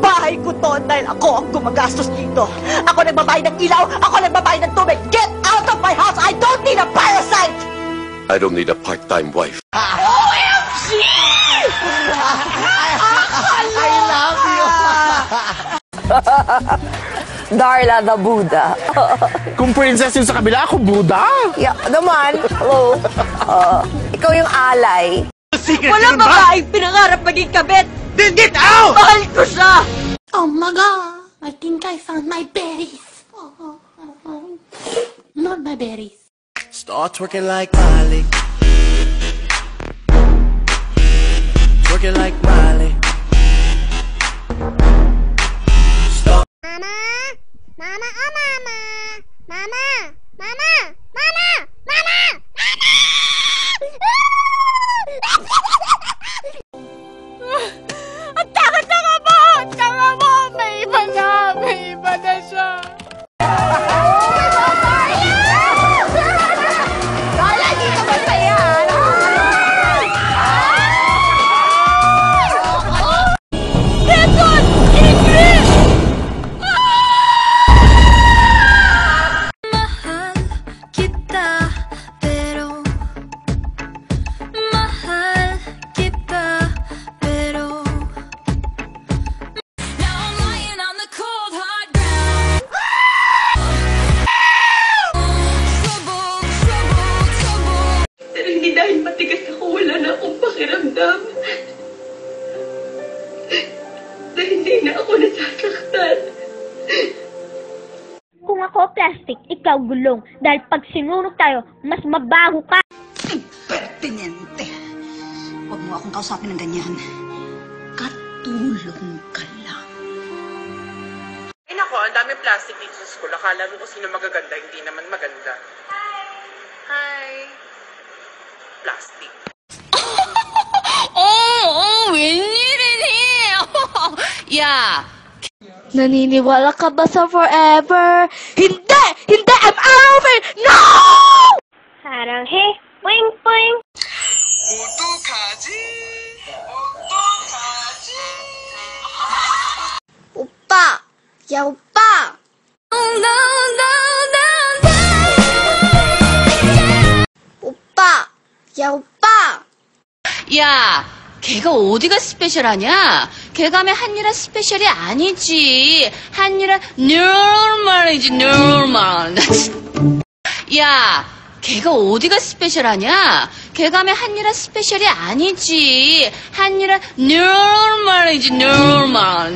Bahay ko to dahil ako ang gumagastos dito. Ako nagbabayad ng ilaw, ako nagbabayad ng tubig. Get out of my house! I don't need a parasite! I don't need a part-time wife. OMG! I love you! Darla the Buddha. Kung princess yung sa kabila, ako Buddha. Yeah, naman. Hello. Ikaw yung alay. Walang babaeng pinangarap maging kabit! Then get out! Mahal ko siya! Oh my god, I think I found my berries. Not my berries. Start twerking like Miley. Twerking like Miley. Start. Mama, mama, oh mama, mama, mama, mama, mama, mama. Ang tanga-tanga mo! Ang tanga mo! May iba na! May iba na siya! Darla, di ka masaya. Quezon! English! Mahal kita, pero mahal kita, pero now I'm lying on the cold hard ground. Trouble, trouble, trouble. Pero hindi dahil matigas ako, wala na akong pakiramdam. Dahil hindi na ako nasasaktan. Kung ako plastic, ikaw gulong. Dahil pag sinunog tayo, mas mabaho ka. Impertinente. Huwag mo akong kausapin ng ganyan. Katulong ka lang. Ay nako, ang daming plastic dito sa school. Akala mo kung sino magaganda, hindi naman maganda. Hi! Plastic. 웬일이니? 야, Naniniwala ka ba sa forever? Hindi! Hindi! I'm over! No! 사랑해. 뿌잉뿌잉. 오빠! 야, 오빠! 오빠! 야, 오빠! 야, 걔가 어디가 스페셜하냐? 걔가면 한유라 스페셜이 아니지. 한유라 노멀이지, 노멀. 야, 걔가 어디가 스페셜하냐? 걔가면 한유라 스페셜이 아니지. 한유라 노멀이지, 노멀.